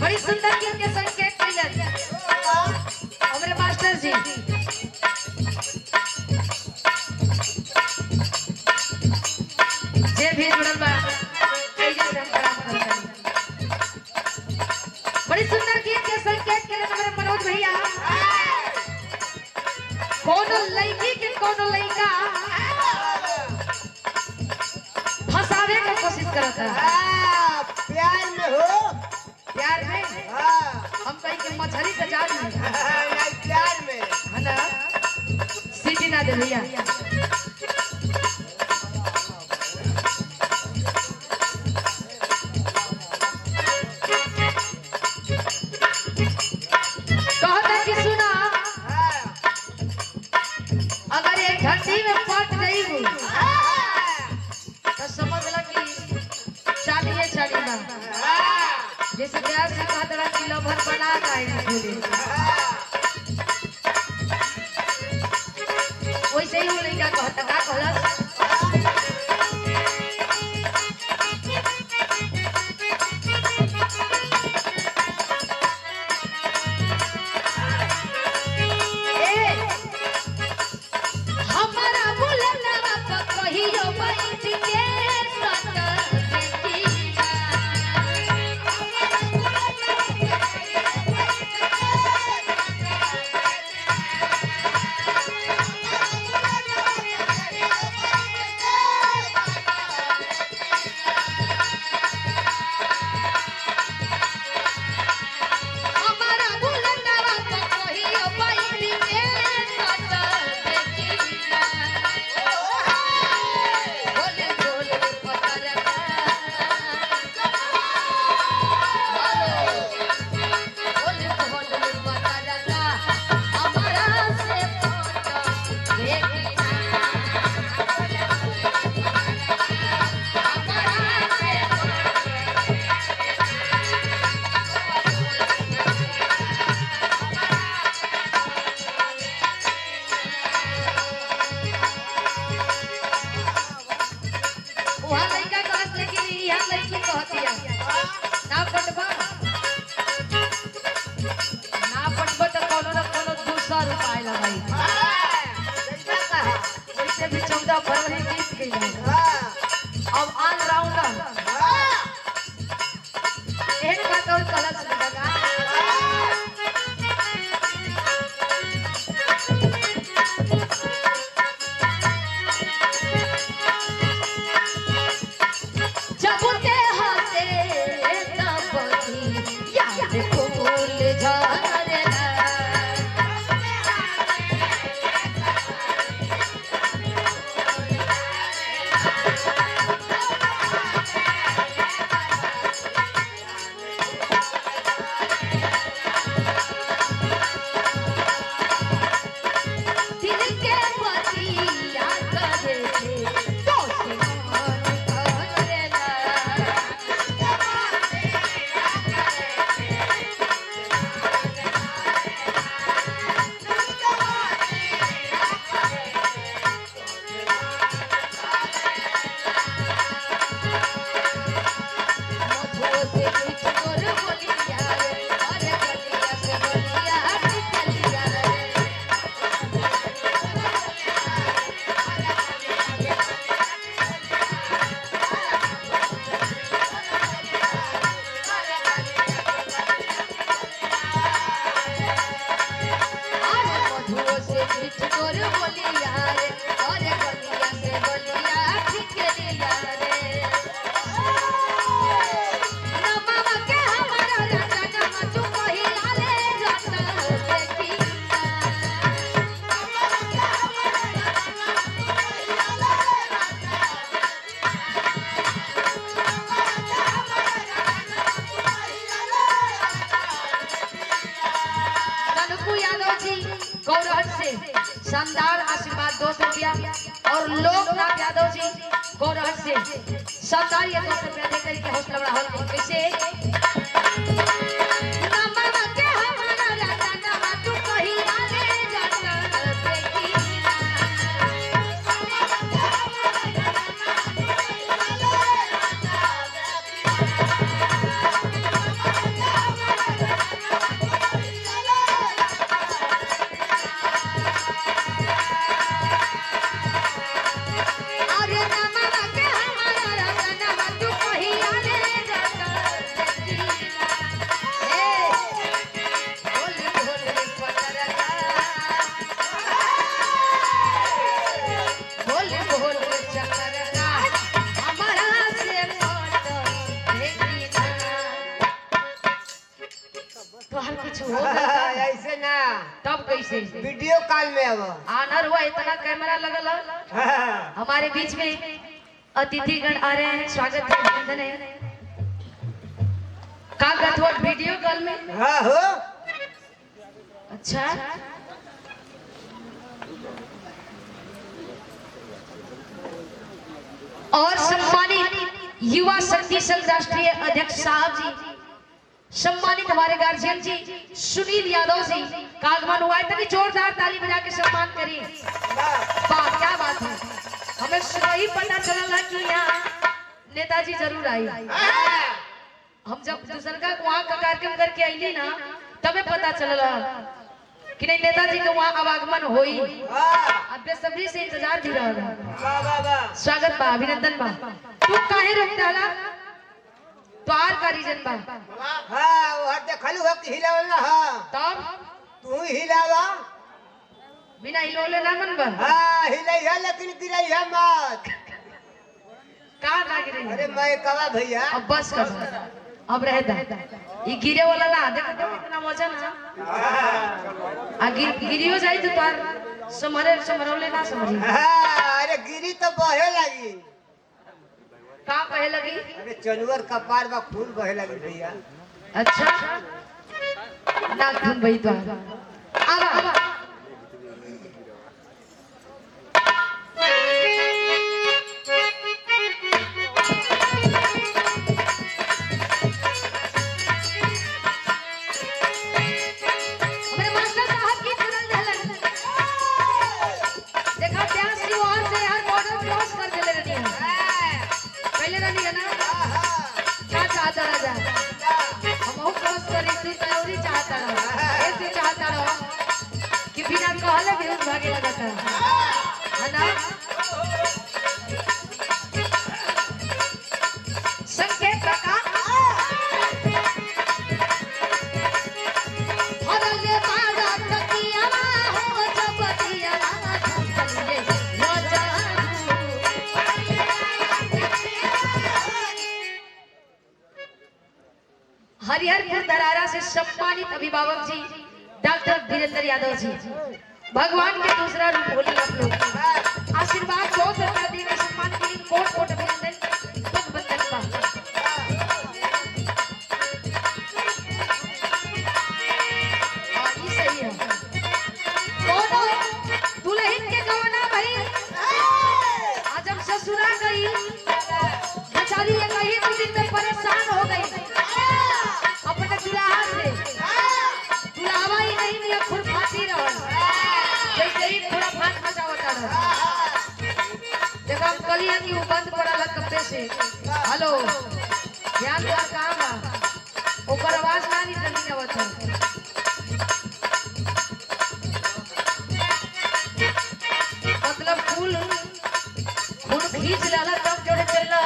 बड़ी सुंदर गीत के संकेत मिलत हमरे मास्टर जी जे भी जुड़ल बा ऐसे से हम प्रणाम करते बड़ी सुंदर गीत के संकेत के हमरे मनोज भैया कोनो लड़की के कोनो लड़का फंसावे के कोशिश करता है प्यार में हो प्यार में हम कहीं के मछली के जाल में नहीं प्यार में है ना सीटी ना दे भैया कहता कि सुना अगर ये घंटी में फट गई तो समझ ला कि चालिए ना जैसे प्यार से कहा था कि लवर बना वैसे ही वो लड़का कहता का कहलस भी 14 फरवरी बीत गई अब ऑन राउंड एक बात और कलश लगा जब के हाथे तब याद फूल झरे शानदार आशीर्वाद 200 रुपया और लोकनाथ यादव जी गौरहट से शानदार ये 200 रुपया देकर के हौसला बढ़ाओ कैसे तो हर कुछ हो गया ऐसे ना तब कैसे वीडियो कॉल में अब आनर हुआ इतना कैमरा लगल है। हमारे बीच में अतिथिगण आ रहे हैं, स्वागत है, अभिनंदन है। का गथवा वीडियो कॉल में हाँ हो अच्छा और सम्मानित युवा शक्ति संघ राष्ट्रीय अध्यक्ष साहब जी, सम्मानित हमारे गार्जियन जी सुनील यादव जी का आगमन हुआ है। तभी जोरदार ताली बजा के सम्मान करिए। वाह क्या बात है, हमें ही पता चला कि यहाँ नेताजी जरूर आई। हम जब दूसर का वहाँ का कार्यक्रम करके आईली ना तबे पता चला कि नहीं नेताजी का वहाँ आवागमन होई। अब बेसब्री से इंतजार भी रहा। स्वागत बा, अभिनंदन बा। तू काहे रोक डाला तो आर का रीजन बा। हाँ वो देखलू हो कि हिलावल ना हाँ तब तू हिलावा बिना हिलोले ना मन बा। हाँ हिलैया लेकिन गिरैया मत। का ना गिरे अरे मैं कवा भैया अब बस कर अब रह दा ये गिरे वाला ना देखो तो कितना वजन है। आ गिरियो जाई तो तार समरौले ना समझी। हाँ अरे गिरी तो बहे लगी। का कहे लगी? अरे चनुअर कपार में खून बहे लगी भैया। अच्छा ना खून बही तो आवा भागे लगाता है ना। संकेत रखा हरले बाड़ा तकिया हो जब दिया चलिए राजा। हरिहरपुर दरारा से सम्मानित अभिभावक जी डॉक्टर वीरेंद्र यादव जी, भगवान के दूसरा रूप बोली आप लोग। आशीर्वाद बहुत रुपया देकर सम्मान के लिए कोट कोट अभिनंदन खुद बंदन का। ये सही है। दोनों दुल्हन के गवना भाई आज हम ससुरा गई बेचारी ये कहीं दो दिन में परेशान हो गई अपने दुल्हा से। दुल्हावा ही नहीं खुरफाती रहो जैसे ही पूरा फाट मचावता रहा। देखो हम कलिया की वो बंद पड़ा लग कपड़े से। हेलो ध्यान दो कहाँ बा ऊपर आवाज ना निकलनी आवत है। मतलब फूल खून खींच लाला तब जोड़े चलना।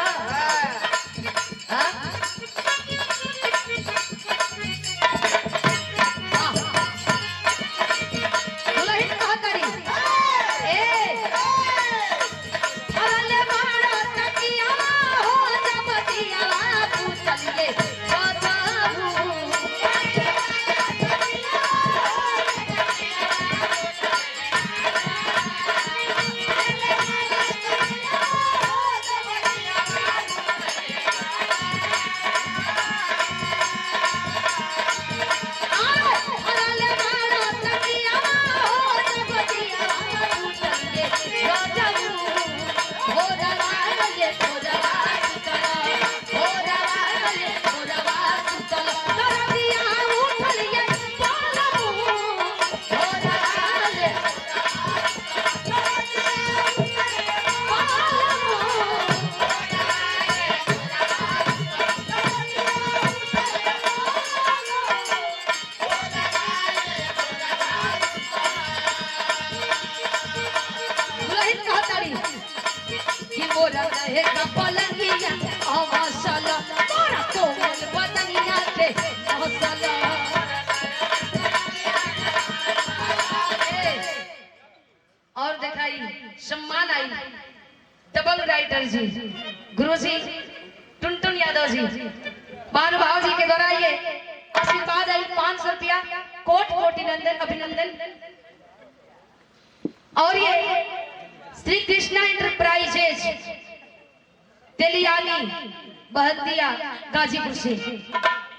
और दिखाई सम्मान आई डबल राइटर जी गुरु जी टुनटुन यादव जी महानुभाव जी के द्वारा ये आशीर्वाद आई 5 500 रुपया कोट कोटि नंदन अभिनंदन। और ये श्री कृष्णा इंटरप्राइजेज तेलियानी बहतिया गाजीपुर से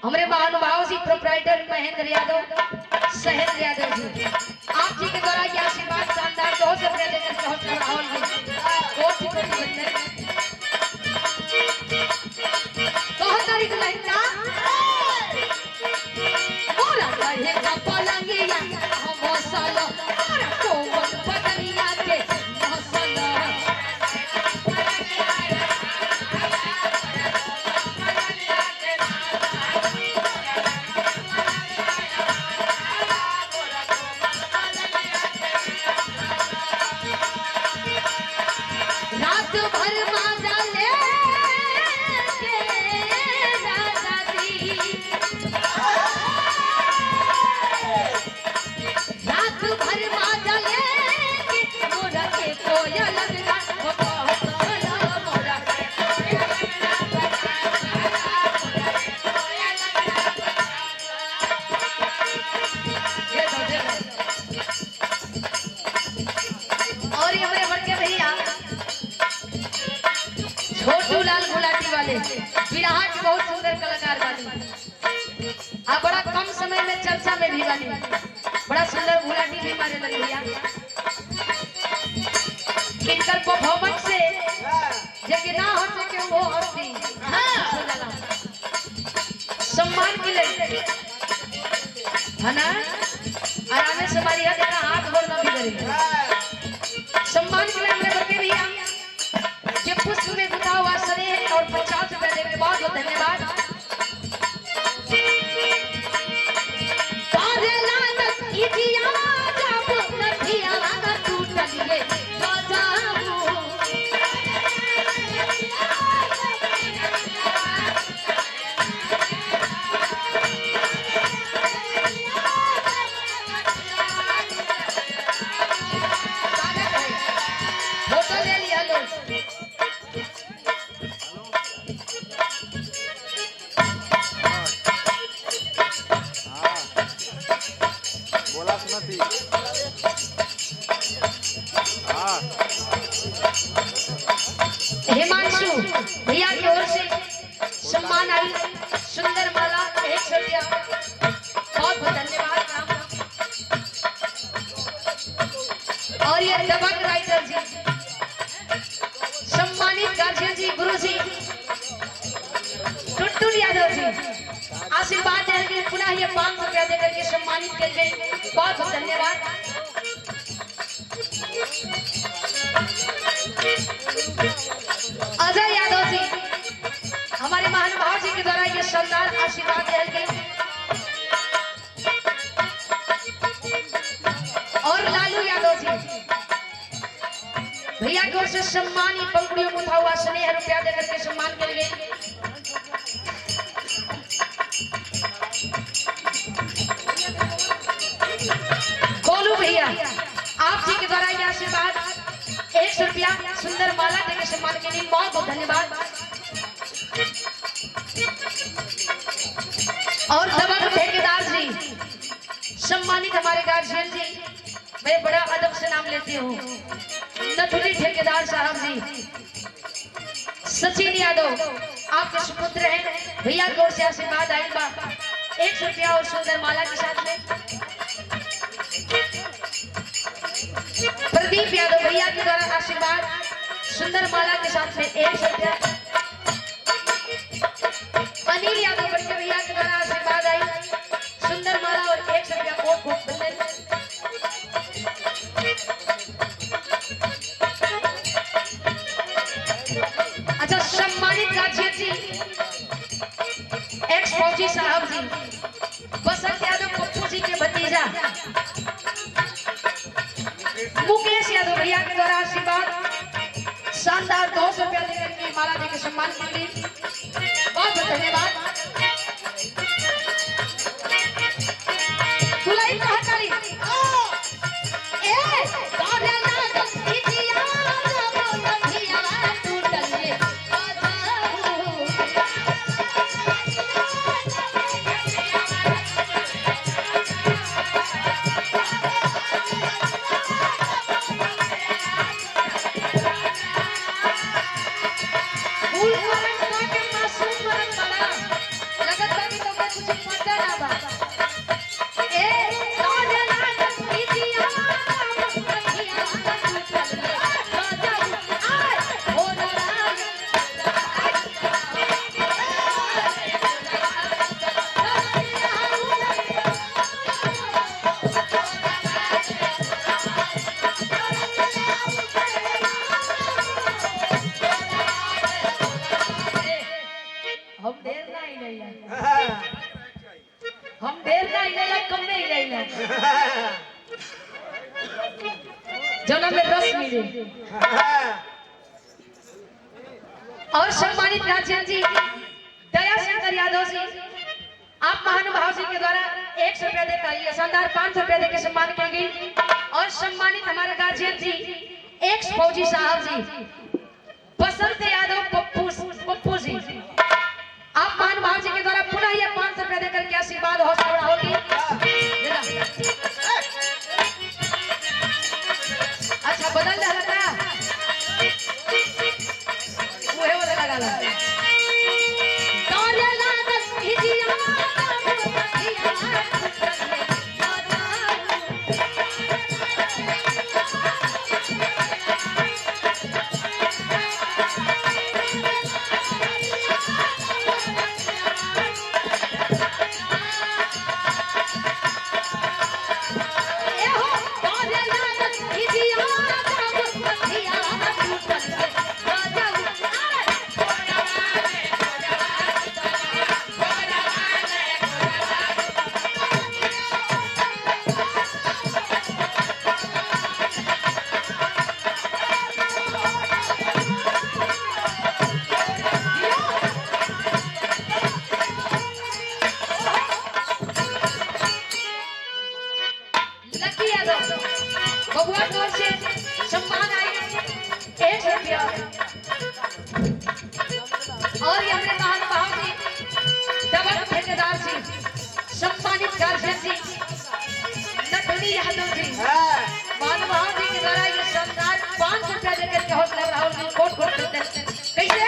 हमारे महानुभाव जी प्रोप्राइटर महेंद्र यादव सहेंद्र यादव जी, आप जी के द्वारा ये आशीर्वाद शानदार 200 रुपया देकर बहुत राहुल जी कोटि कोटि बंदन। बहुत तारीख लहंगा बोला लहंगा पलंगिया हम मसाला और कोमल बदनिया के मसाला रात भर माजा ले रात भर माजा लेके मोरा के कोयल लगा मोरा और ये हमारे बड़के भैया छोटू लाल गुलाटी वाले बिरहा के बहुत सुंदर कलाकार वाले आप बड़ा कम समय में चर्चा में भी वाली बड़ा सुंदर गुलाटी भी मारे लगे भैया। इनकर परफॉर्मेंस से जगह ना हो सके वो हस्ती सम्मान के लिए है ना आराम से हमारी हाथ गोड़ ना भी करे सम्मान के लिए हमने बड़के भैया ये पुष्प में गुथा हुआ स्नेह और 50 रुपए देने के बाद धन्यवाद। होटल ले लिया लो बोला सुना थी। हिमांशु भैया की ओर से सम्मान आई सुंदर माला 100 रुपया बहुत बहुत धन्यवाद। और ये दबंग राइटर जी सम्मानित गार्जियन जी गुरु जी टुटुल यादव जी आशीर्वाद देंगे पुनः ये 500 रुपया देकर के सम्मानित करेंगे बहुत बहुत धन्यवाद। अजय यादव जी हमारे महानुभाव जी के द्वारा ये शानदार आशीर्वाद देंगे। और लालू यादव जी भैया की ओर से सम्मानित पंखुड़ियों को उठा हुआ स्नेह रुपया देकर के सम्मान करेंगे। गोलू भैया आप जी के द्वारा ये आशीर्वाद 100 रुपया सुंदर माला देकर सम्मान के लिए बहुत बहुत धन्यवाद। और दबंग ठेकेदार जी सम्मानित हमारे गार्जियन जी मैं बड़ा अदब से नाम लेती हूँ नथुली ठेकेदार साहब जी सचिन यादव आपके सुपुत्र हैं भैया की ओर से आशीर्वाद आएगा 100 रुपया और सुंदर माला के साथ में। प्रदीप यादव भैया के द्वारा आशीर्वाद सुंदर माला के साथ में 100 रुपया। अनिल यादव बड़के भैया के द्वारा आशीर्वाद आई सुंदर माला और 100 रुपया कोट कोट बंधन। अच्छा सम्मानित गार्जियन जी एक्स फौजी साहब जी बसंत यादव पप्पू जी के भतीजा मुकेश यादव भैया के द्वारा आशीर्वाद शानदार 200 रुपया देकर के माला देकर सम्मान के लिए बहुत बहुत धन्यवाद। तुलाई कहा ताली हम देर ना इलेला कम में इलेला जना में रस मिले। और सम्मानित राजन जी दया शंकर यादव जी आप महानुभाव जी के द्वारा 100 रुपया देकर ये शानदार 500 रुपया देकर सम्मान की गई। और सम्मानित हमारे गार्जियन जी एक्स फौजी साहब जी बसंत यादव पप्पू जी आप महानुभाव जी के द्वारा पुनः ये 500 रुपया देकर के आशीर्वाद हौसला होगी। अच्छा बदल लगा वो लगा लगा बबुआ की ओर से सम्मान आएगा 1 रुपया। और ये हमारे महानुभाव जी डबल ठेकेदार जी सम्मानित गार्जियन जी नटनी यादव जी महानुभाव जी के द्वारा ये शानदार 500 रुपया देकर के हौसला राहुल जी कोट कोट करते हैं। कैसे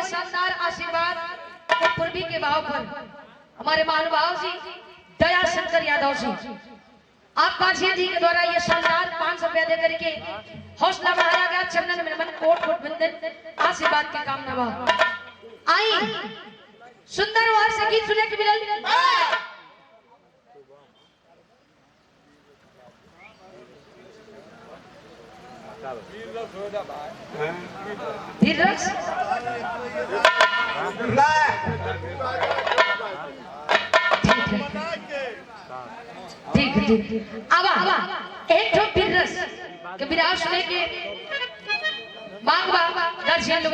शानदार आशीर्वाद पूर्वी के भाव पर हमारे महानुभाव जी दया शंकर यादव जी आप गार्जियन जी के द्वारा ये शानदार 500 रुपया देकर के हौसला बढ़ाया गया। चरणन में मन कोट कोट वंदन आशीर्वाद की कामना बा। आई सुंदर और से गीत सुने के मिलल धीरज ठीक आवा एक ठो धीरज के विराज सुने के मांग बा गार्जियन लोग